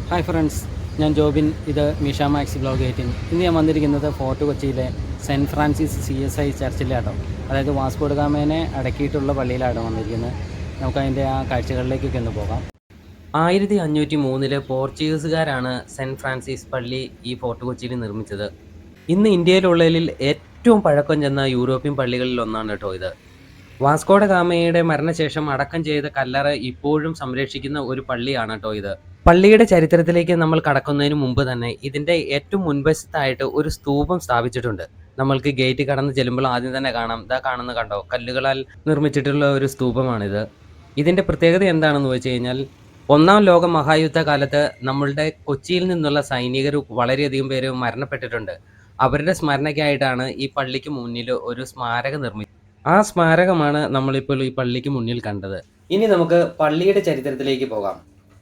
Hi friends, ഞാൻ ജോബിൻ. ഇത് Meesha max blog 18. ഇന്ന് ഞാൻ വന്നിരിക്കുന്നത് ഫോർട്ട് കൊച്ചിയിലെ സെൻറ്റ് ഫ്രാൻസിസ് CSI ചർച്ചിലാട്ടോ. അതായത് വാസ്കോ ഡ ഗാമയെ അടക്കിയിട്ടുള്ള പള്ളിയിലാണ് വന്നിരിക്കുന്നത്. നമുക്കതിൻ്റെ ആ കാഴ്ചകളിലേക്കൊക്കെ ഒന്ന് പോകാം. 1503 പോർച്ചുഗീസുകാരാണ് സെൻറ്റ് ഫ്രാൻസിസ് പള്ളി ഈ ഫോർട്ട് കൊച്ചിയിൽ നിർമ്മിച്ചത്. ഇന്ന് ഇന്ത്യയിലുള്ളതിൽ ഏറ്റവും പഴക്കം ചെന്ന യൂറോപ്യൻ പള്ളികളിൽ ഒന്നാണ് കേട്ടോ ഇത്. വാസ്കോ ഡ ഗാമയുടെ മരണശേഷം അടക്കം ചെയ്ത കല്ലറ ഇപ്പോഴും സംരക്ഷിക്കുന്ന ഒരു പള്ളിയാണ് കേട്ടോ ഇത്. പള്ളിയുടെ ചരിത്രത്തിലേക്ക് നമ്മൾ കടക്കുന്നതിന് മുമ്പ് തന്നെ ഇതിന്റെ ഏറ്റവും മുൻവശത്തായിട്ട് ഒരു സ്തൂപം സ്ഥാപിച്ചിട്ടുണ്ട്. നമ്മൾക്ക് ഗേറ്റ് കടന്ന് ചെല്ലുമ്പോൾ ആദ്യം തന്നെ കാണാം, കണ്ടോ, കല്ലുകളാൽ നിർമ്മിച്ചിട്ടുള്ള ഒരു സ്തൂപമാണിത്. ഇതിന്റെ പ്രത്യേകത എന്താണെന്ന് വെച്ച് കഴിഞ്ഞാൽ, ഒന്നാം ലോക മഹായുദ്ധ കാലത്ത് നമ്മളുടെ കൊച്ചിയിൽ നിന്നുള്ള സൈനികർ വളരെയധികം പേര് മരണപ്പെട്ടിട്ടുണ്ട്. അവരുടെ സ്മരണയ്ക്കായിട്ടാണ് ഈ പള്ളിക്ക് മുന്നിൽ ഒരു സ്മാരകം നിർമ്മിച്ചത്. ആ സ്മാരകമാണ് നമ്മളിപ്പോൾ ഈ പള്ളിക്ക് മുന്നിൽ കണ്ടത്. ഇനി നമുക്ക് പള്ളിയുടെ ചരിത്രത്തിലേക്ക് പോകാം.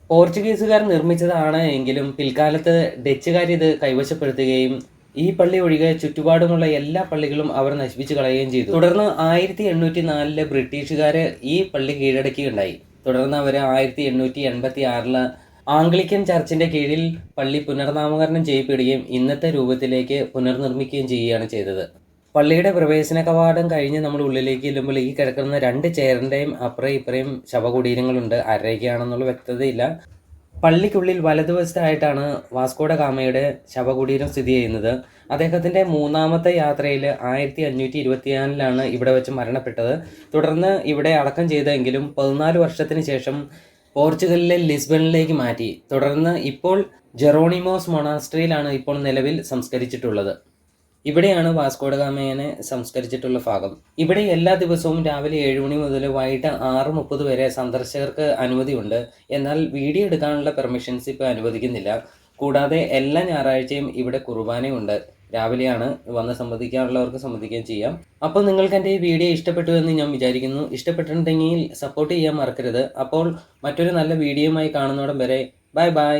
പോർച്ചുഗീസുകാർ നിർമ്മിച്ചതാണ് എങ്കിലും പിൽക്കാലത്ത് ഡച്ചുകാർ ഇത് കൈവശപ്പെടുത്തുകയും ഈ പള്ളി ഒഴികെ ചുറ്റുപാടുമുള്ള എല്ലാ പള്ളികളും അവർ നശിപ്പിച്ചു കളയുകയും ചെയ്തു. തുടർന്ന് 1884 ബ്രിട്ടീഷുകാർ ഈ പള്ളി കീഴടക്കുകയുണ്ടായി. തുടർന്ന് അവർ 1886 ആംഗ്ലിക്കൻ ചർച്ചിന്റെ കീഴിൽ പള്ളി പുനർനാമകരണം ചെയ്യപ്പെടുകയും ഇന്നത്തെ രൂപത്തിലേക്ക് പുനർനിർമ്മിക്കുകയും ചെയ്യുകയാണ് ചെയ്തത്. പള്ളിയുടെ പ്രവേശന കവാടം കഴിഞ്ഞ് നമ്മൾ ഉള്ളിലേക്ക് ചെല്ലുമ്പോൾ ഈ കിടക്കുന്ന 2 ചെയറിൻ്റെയും അപ്പുറം ഇപ്പുറയും ശവകുടീരങ്ങളുണ്ട്. ആരൊക്കെയാണെന്നുള്ള വ്യക്തതയില്ല. പള്ളിക്കുള്ളിൽ വലതുവശത്തായിട്ടാണ് വാസ്കോ ഡ ഗാമയുടെ ശവകുടീരം സ്ഥിതി ചെയ്യുന്നത്. അദ്ദേഹത്തിൻ്റെ 3ാമത്തെ യാത്രയിൽ 1524 ഇവിടെ വെച്ച് മരണപ്പെട്ടത്. തുടർന്ന് ഇവിടെ അടക്കം ചെയ്തെങ്കിലും 14 വർഷത്തിന് ശേഷം പോർച്ചുഗലിലെ ലിസ്ബണിലേക്ക് മാറ്റി. തുടർന്ന് ഇപ്പോൾ ജെറോണിമോസ് മൊണാസ്ട്രിയിലാണ് ഇപ്പോൾ നിലവിൽ സംസ്കരിച്ചിട്ടുള്ളത്. ഇവിടെയാണ് വാസ്കോ ഡ ഗാമയെ സംസ്കരിച്ചിട്ടുള്ള ഭാഗം. ഇവിടെ എല്ലാ ദിവസവും രാവിലെ 7 മണി മുതൽ വൈകിട്ട് 6:30 വരെ സന്ദർശകർക്ക് അനുമതിയുണ്ട്. എന്നാൽ വീഡിയോ എടുക്കാനുള്ള പെർമിഷൻസ് ഇപ്പോൾ അനുവദിക്കുന്നില്ല. കൂടാതെ എല്ലാ ഞായറാഴ്ചയും ഇവിടെ കുർബാനയുണ്ട്. രാവിലെയാണ്. വന്ന് സംബന്ധിക്കാനുള്ളവർക്ക് സംബന്ധിക്കുകയും ചെയ്യാം. അപ്പോൾ നിങ്ങൾക്ക് എൻ്റെ ഈ വീഡിയോ ഇഷ്ടപ്പെട്ടു എന്ന് ഞാൻ വിചാരിക്കുന്നു. ഇഷ്ടപ്പെട്ടിട്ടുണ്ടെങ്കിൽ സപ്പോർട്ട് ചെയ്യാൻ മറക്കരുത്. അപ്പോൾ മറ്റൊരു നല്ല വീഡിയോയുമായി കാണുന്നോടം വരെ ബൈ ബൈ.